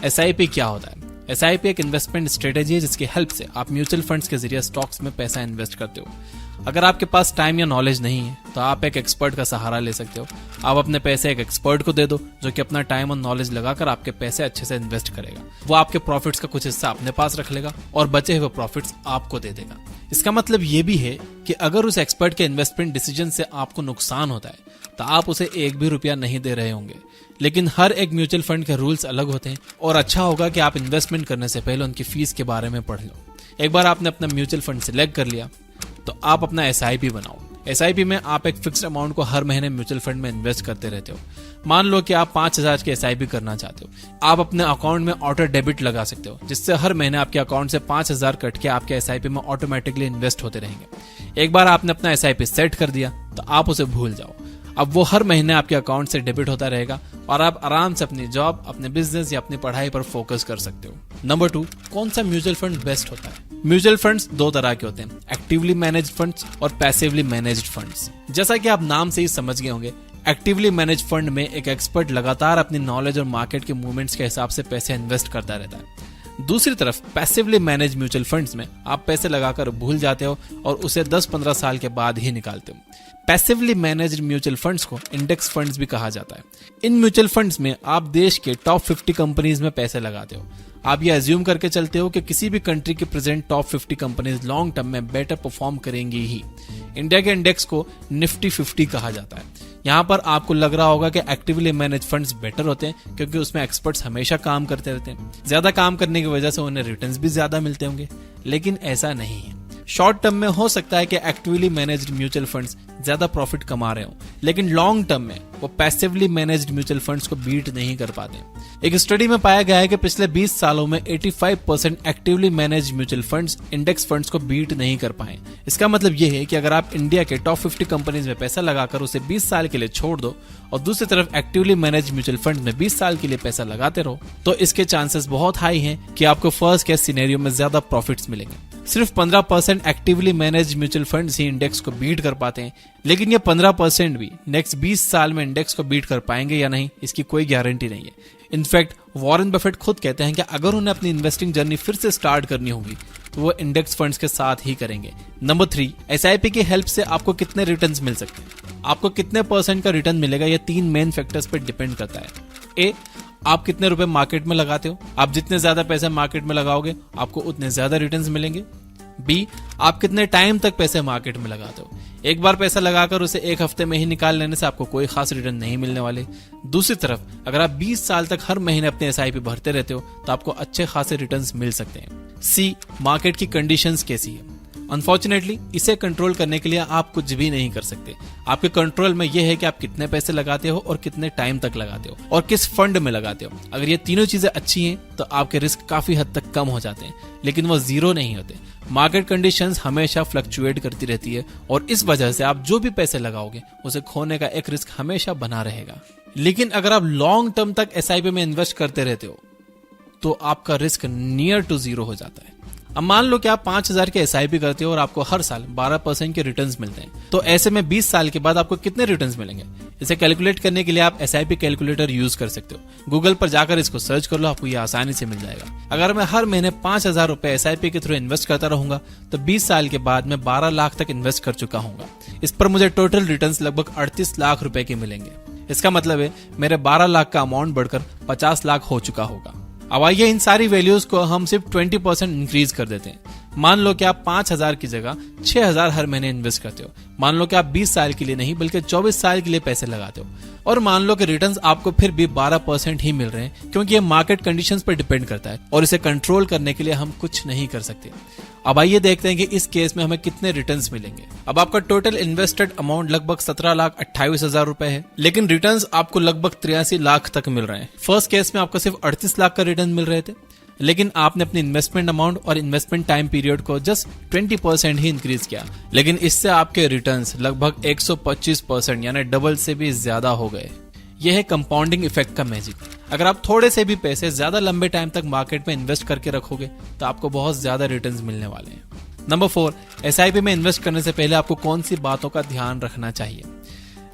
SIP क्या होता है? SIP एक इन्वेस्टमेंट स्ट्रेटेजी है जिसकी हेल्प से आप म्यूचुअल फंड्स के जरिए स्टॉक्स में पैसा इन्वेस्ट करते हो। अगर आपके पास टाइम या नॉलेज नहीं है तो आप एक एक्सपर्ट का सहारा ले सकते हो। आप अपने पैसे एक एक्सपर्ट को दे दो जो कि अपना टाइम और नॉलेज लगाकर आपके पैसे अच्छे से इन्वेस्ट करेगा। वो आपके प्रॉफिट्स का कुछ हिस्सा अपने पास रख लेगा और बचे हुए प्रॉफिट्स आपको दे देगा। इसका मतलब ये भी है कि अगर उस एक्सपर्ट के इन्वेस्टमेंट डिसीजन से आपको नुकसान होता है तो आप उसे एक भी रुपया नहीं दे रहे होंगे। लेकिन हर एक म्यूचुअल फंड के रूल्स अलग होते हैं और अच्छा होगा कि आप इन्वेस्टमेंट करने से पहले उनकी फीस के बारे में पढ़ लो। एक बार आपने अपना म्यूचुअल फंड सिलेक्ट कर लिया तो आप अपना SIP बनाओ। SIP में आप एक फिक्स्ड अमाउंट को हर महीने म्यूचुअल फंड में इन्वेस्ट करते रहते हो। मान लो कि आप 5,000 की SIP करना चाहते हो। आप अपने अकाउंट में ऑटो डेबिट लगा सकते हो जिससे हर महीने आपके अकाउंट से 5,000 कट के आपके SIP में ऑटोमेटिकली इन्वेस्ट होते रहेंगे। एक बार आपने अपना SIP सेट कर दिया तो आप उसे भूल जाओ। अब वो हर महीने आपके अकाउंट से डेबिट होता रहेगा और आप आराम से अपनी जॉब, अपने बिजनेस या अपनी पढ़ाई पर फोकस कर सकते हो। नंबर 2, कौन सा म्यूचुअल फंड बेस्ट होता है? म्यूचुअल फंड्स दो तरह के होते हैं, एक्टिवली मैनेज्ड फंड्स और पैसिवली मैनेज्ड फंड्स। जैसा कि आप नाम से ही समझ गए होंगे, एक्टिवली मैनेज्ड फंड में एक एक्सपर्ट लगातार अपनी नॉलेज और मार्केट के मूवमेंट्स के हिसाब से पैसे इन्वेस्ट करता रहता है। दूसरी तरफ पैसिवली मैनेज म्यूचुअल फंड्स में आप पैसे लगाकर भूल जाते हो और उसे 10-15 साल के बाद ही निकालते हो। पैसिवली मैनेज्ड म्यूचुअल फंड्स को इंडेक्स फंड्स भी कहा जाता है। इन म्यूचुअल फंड्स में आप देश के टॉप 50 कंपनीज में पैसे लगाते हो। आप ये अज्यूम करके चलते हो कि किसी भी कंट्री की present top 50 companies long term में बेटर परफॉर्म करेंगी ही। इंडिया के इंडेक्स को निफ्टी 50 कहा जाता है। यहाँ पर आपको लग रहा होगा कि एक्टिवली मैनेज फंड्स बेटर होते हैं क्योंकि उसमें एक्सपर्ट्स हमेशा काम करते रहते हैं। ज्यादा काम करने की वजह से उन्हें रिटर्न्स भी ज्यादा मिलते होंगे, लेकिन ऐसा नहीं है। शॉर्ट टर्म में हो सकता है कि एक्टिवली मैनेज्ड म्यूचुअल फंड्स ज्यादा प्रॉफिट कमा रहे हो, लेकिन लॉन्ग टर्म में वो पैसिवली मैनेज्ड म्यूचुअल फंड्स को बीट नहीं कर पाते। एक स्टडी में पाया गया है कि पिछले 20 सालों में 85% actively managed mutual funds index funds को बीट नहीं कर पाए। इसका मतलब ये है कि अगर आप इंडिया के टॉप 50 कंपनीज में पैसा लगाकर उसे 20 साल के लिए छोड़ दो और दूसरी तरफ एक्टिवली मैनेज्ड म्यूचुअल फंड में 20 साल के लिए पैसा लगाते रहो तो इसके चांसेस बहुत हाई हैं कि आपको फर्स्ट केस सिनेरियो में ज्यादा प्रॉफिट्स मिलेंगे। सिर्फ 15% एक्टिवली मैनेज्ड म्यूचुअल फंड्स ही इंडेक्स को बीट कर पाते हैं, लेकिन ये 15% भी नेक्स्ट 20 साल में इंडेक्स को बीट कर पाएंगे या नहीं इसकी कोई गारंटी नहीं है। इनफैक्ट वॉरेन बफेट खुद कहते हैं कि अगर उन्हें अपनी इन्वेस्टिंग जर्नी फिर से स्टार्ट करनी होगी तो वो इंडेक्स फंड्स के साथ ही करेंगे। नंबर 3, SIP की हेल्प से आपको कितने रिटर्न्स मिल सकते हैं? आपको कितने % का रिटर्न मिलेगा ये 3 मेन फैक्टर्स पर डिपेंड करता है। A, आप कितने रुपए मार्केट में लगाते हो। आप जितने ज्यादा पैसे मार्केट में लगाओगे आपको उतने ज्यादा रिटर्न्स मिलेंगे। B, आप कितने टाइम तक पैसे मार्केट में लगाते हो। एक बार पैसा लगाकर उसे एक हफ्ते में ही निकाल लेने से आपको कोई खास रिटर्न नहीं मिलने वाले। दूसरी तरफ अगर आप 20 साल तक हर महीने अपने SIP भरते रहते हो तो आपको अच्छे खासे रिटर्न्स मिल सकते हैं। C, मार्केट की कंडीशंस कैसी है। अनफॉर्चुनेटली इसे कंट्रोल करने के लिए आप कुछ भी नहीं कर सकते। आपके कंट्रोल में यह है कि आप कितने पैसे लगाते हो और कितने टाइम तक लगाते हो और किस फंड में लगाते हो। अगर ये तीनों चीजें अच्छी हैं तो आपके रिस्क काफी हद तक कम हो जाते हैं, लेकिन वो जीरो नहीं होते। मार्केट कंडीशंस हमेशा फ्लक्चुएट करती रहती है और इस वजह से आप जो भी पैसे लगाओगे उसे खोने का एक रिस्क हमेशा बना रहेगा। लेकिन अगर आप लॉन्ग टर्म तक SIP में इन्वेस्ट करते रहते हो तो आपका रिस्क नियर टू जीरो हो जाता है। अब मान लो कि आप 5,000 के SIP करते हो और आपको हर साल 12% के रिटर्न्स मिलते हैं, तो ऐसे में 20 साल के बाद आपको कितने रिटर्न्स मिलेंगे? इसे कैलकुलेट करने के लिए आप SIP कैलकुलेटर यूज कर सकते हो। गूगल पर जाकर इसको सर्च कर लो, आपको ये आसानी से मिल जाएगा। अगर मैं हर महीने 5,000 रुपए SIP के थ्रू इन्वेस्ट करता रहूंगा तो 20 साल के बाद मैं 12 लाख तक इन्वेस्ट कर चुका हूंगा। इस पर मुझे टोटल रिटर्न्स लगभग 38 लाख रुपए के मिलेंगे। इसका मतलब है मेरे 12 लाख का अमाउंट बढ़कर 50 लाख हो चुका होगा। अब आइए इन सारी वैल्यूज को हम सिर्फ 20% इंक्रीज कर देते हैं। मान लो कि आप 5,000 की जगह 6,000 हर महीने इन्वेस्ट करते हो। मान लो कि आप 20 साल के लिए नहीं बल्कि 24 साल के लिए पैसे लगाते हो और मान लो कि रिटर्न्स आपको फिर भी 12% ही मिल रहे हैं, क्योंकि ये मार्केट कंडीशंस पर डिपेंड करता है और इसे कंट्रोल करने के लिए हम कुछ नहीं कर सकते। अब आइए देखते हैं कि इस केस में हमें कितने रिटर्न्स मिलेंगे। अब आपका टोटल इन्वेस्टेड अमाउंट लगभग 17,28,000 रुपए है, लेकिन रिटर्न्स आपको लगभग 83 लाख तक मिल रहे हैं। फर्स्ट केस में आपको सिर्फ 38 लाख का रिटर्न मिल रहे थे, लेकिन आपने अपनी इन्वेस्टमेंट अमाउंट और इन्वेस्टमेंट टाइम पीरियड को जस्ट 20% ही इंक्रीज किया, लेकिन इससे आपके रिटर्न्स लगभग 125% यानी डबल से भी ज्यादा हो गए। यह है कंपाउंडिंग इफेक्ट का मैजिक। अगर आप थोड़े से भी पैसे ज्यादा लंबे टाइम तक मार्केट में इन्वेस्ट करके रखोगे तो आपको बहुत ज्यादा रिटर्न्स मिलने वाले हैं। नंबर 4, SIP में इन्वेस्ट करने से पहले आपको कौन सी बातों का ध्यान रखना चाहिए।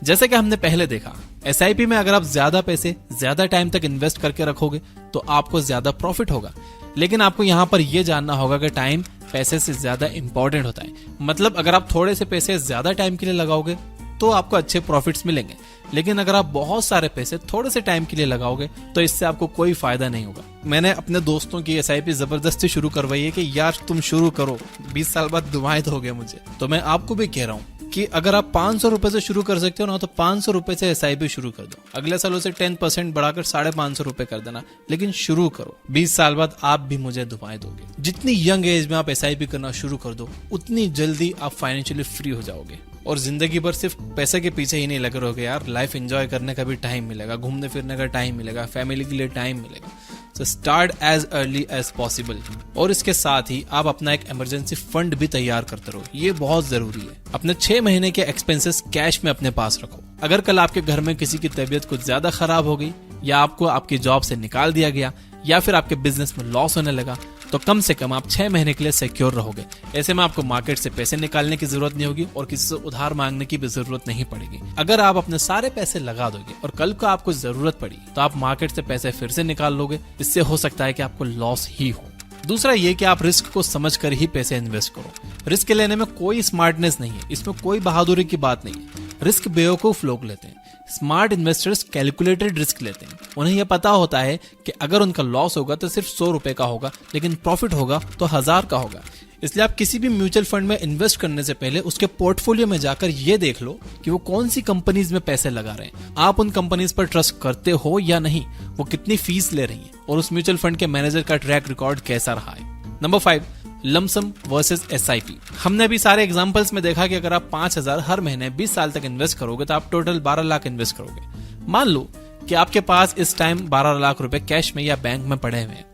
जैसे कि हमने पहले देखा, एसआईपी में अगर आप ज्यादा पैसे ज्यादा टाइम तक इन्वेस्ट करके रखोगे तो आपको ज्यादा प्रॉफिट होगा। लेकिन आपको यहाँ पर यह जानना होगा कि टाइम पैसे से ज्यादा इंपॉर्टेंट होता है। मतलब अगर आप थोड़े से पैसे ज्यादा टाइम के लिए लगाओगे तो आपको अच्छे प्रॉफिट्स मिलेंगे, लेकिन अगर आप बहुत सारे पैसे थोड़े से टाइम के लिए लगाओगे तो इससे आपको कोई फायदा नहीं होगा। मैंने अपने दोस्तों की एसआईपी जबरदस्ती शुरू करवाई है कि यार तुम शुरू करो, 20 साल बाद दुआएं दोगे मुझे। तो मैं आपको भी कह रहा हूँ कि अगर आप 500 रुपए से शुरू कर सकते हो ना, तो 500 रुपए से एसआईपी शुरू कर दो। अगले साल उसे 10% बढ़ाकर 550 रुपए कर देना, लेकिन शुरू करो। 20 साल बाद आप भी मुझे दुआएं दोगे। जितनी यंग एज में आप एसआईपी करना शुरू कर दो, उतनी जल्दी आप फाइनेंशियली फ्री हो जाओगे और जिंदगी भर सिर्फ पैसे के पीछे ही नहीं लगे रहोगे यार। लाइफ एंजॉय करने का भी टाइम मिलेगा, घूमने फिरने का टाइम मिलेगा, फैमिली के लिए टाइम मिलेगा। So start as early as possible. और इसके साथ ही आप अपना एक इमरजेंसी फंड भी तैयार करते रहो, ये बहुत जरूरी है। अपने 6 महीने के एक्सपेंसेस कैश में अपने पास रखो। अगर कल आपके घर में किसी की तबीयत कुछ ज्यादा खराब हो गई, या आपको आपकी जॉब से निकाल दिया गया, या फिर आपके बिजनेस में लॉस होने लगा, तो कम से कम आप 6 महीने के लिए सिक्योर रहोगे। ऐसे में आपको मार्केट से पैसे निकालने की जरूरत नहीं होगी और किसी से उधार मांगने की भी जरूरत नहीं पड़ेगी। अगर आप अपने सारे पैसे लगा दोगे और कल को आपको जरूरत पड़ी तो आप मार्केट से पैसे फिर से निकाल लोगे। इससे हो सकता है कि आपको लॉस ही हो। दूसरा ये कि आप रिस्क को समझकर ही पैसे इन्वेस्ट करो। रिस्क लेने में कोई स्मार्टनेस नहीं है, इसमें कोई बहादुरी की बात नहीं है। रिस्क बेवकूफ लोग लेते हैं। स्मार्ट इन्वेस्टर्स कैलकुलेटेड रिस्क लेते हैं। उन्हें यह पता होता है कि अगर उनका लॉस होगा तो सिर्फ 100 रुपए का होगा, लेकिन प्रॉफिट होगा तो 1000 का होगा। इसलिए आप किसी भी म्यूचुअल फंड में इन्वेस्ट करने से पहले उसके पोर्टफोलियो में जाकर ये देख लो कि वो कौन सी कंपनीज में पैसे लगा रहे हैं, आप उन कंपनीज पर ट्रस्ट करते हो या नहीं, वो कितनी फीस ले रही है और उस म्यूचुअल फंड के मैनेजर का ट्रैक रिकॉर्ड कैसा रहा है। Number 5, lump sum versus SIP. हमने अभी सारे एग्जांपल्स में देखा कि अगर आप 5000 हर महीने 20 साल तक इन्वेस्ट करोगे तो आप टोटल 12 लाख इन्वेस्ट करोगे। मान लो कि आपके पास इस टाइम 12 लाख रुपए कैश में या बैंक में पड़े हुए हैं,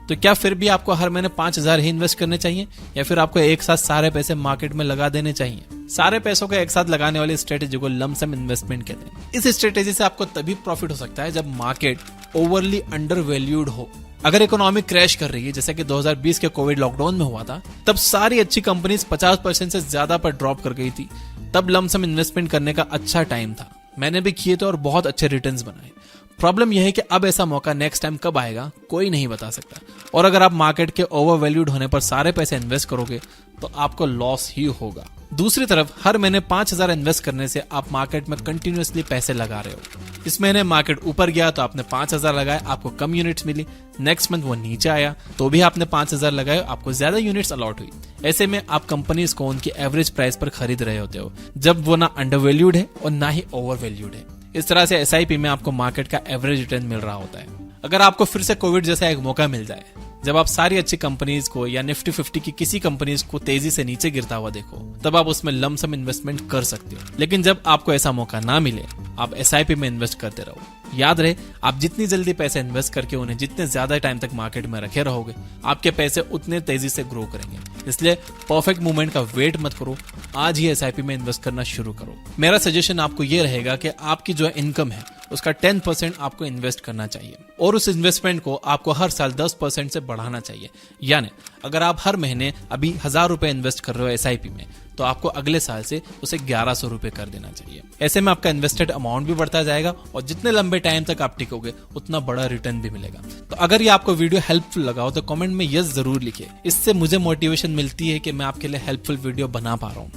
तो क्या फिर भी आपको हर महीने 5000 ही इन्वेस्ट करने चाहिए, या फिर आपको एक साथ सारे पैसे मार्केट में लगा देने चाहिए? सारे पैसों को एक साथ लगाने वाली स्ट्रेटेजी को लमसम इन्वेस्टमेंट कहते हैं। इस स्ट्रेटेजी से आपको तभी प्रॉफिट हो सकता है जब मार्केट ओवरली अंडर वैल्यूड हो। अगर इकोनॉमी क्रैश कर रही है, जैसे कि 2020 के कोविड लॉकडाउन में हुआ था, तब सारी अच्छी कंपनीज 50% से ज्यादा पर ड्रॉप कर गई थी, तब लमसम इन्वेस्टमेंट करने का अच्छा टाइम था। मैंने भी किए थे और बहुत अच्छे रिटर्न्स बनाए। प्रॉब्लम यह है कि अब ऐसा मौका नेक्स्ट टाइम कब आएगा कोई नहीं बता सकता, और अगर आप मार्केट के ओवर वैल्यूड होने पर सारे पैसे इन्वेस्ट करोगे तो आपको लॉस ही होगा। दूसरी तरफ हर महीने 5000 इन्वेस्ट करने से आप मार्केट में कंटिन्यूअसली पैसे लगा रहे हो। इस महीने मार्केट ऊपर गया तो आपने 5000 लगाए, आपको कम यूनिट्स मिली। नेक्स्ट मंथ वो नीचे आया तो भी आपने 5000 लगाए, आपको ज्यादा यूनिट्स अलॉट हुई। ऐसे में आप कंपनीज को उनकी एवरेज प्राइस पर खरीद रहे होते हो, जब वो ना अंडर वैल्यूड है और ना ही ओवर वैल्यूड है। इस तरह से एसआईपी में आपको मार्केट का एवरेज रिटर्न मिल रहा होता है। अगर आपको फिर से कोविड जैसा एक मौका मिल जाए, जब आप सारी अच्छी कंपनीज को या निफ्टी 50 की किसी कंपनीज को तेजी से नीचे गिरता हुआ देखो, तब आप उसमें लमसम इन्वेस्टमेंट कर सकते हो। लेकिन जब आपको ऐसा मौका ना मिले, आप एसआईपी में इन्वेस्ट करते रहो। याद रहे, आप जितनी जल्दी पैसे इन्वेस्ट करके उन्हें जितने ज्यादा टाइम तक मार्केट में रखे रहोगे, आपके पैसे उतने तेजी से ग्रो करेंगे। इसलिए परफेक्ट मूवमेंट का वेट मत करो, आज ही एसआईपी में इन्वेस्ट करना शुरू करो। मेरा सजेशन आपको यह रहेगा कि आपकी जो इनकम है उसका 10% आपको इन्वेस्ट करना चाहिए, और उस इन्वेस्टमेंट को आपको हर साल 10% से बढ़ाना चाहिए। यानी अगर आप हर महीने अभी 1000 रुपए इन्वेस्ट कर रहे हो एसआईपी में, तो आपको अगले साल से उसे 1100 रुपए कर देना चाहिए। ऐसे में आपका इन्वेस्टेड अमाउंट भी बढ़ता जाएगा और जितने लंबे टाइम तक आप टिकोगे उतना बड़ा रिटर्न भी मिलेगा। तो अगर ये आपको वीडियो हेल्पफुल लगा हो तो कमेंट में यस जरूर लिखिए। इससे मुझे मोटिवेशन मिलती है कि मैं आपके लिए हेल्पफुल वीडियो बना पा रहा हूँ।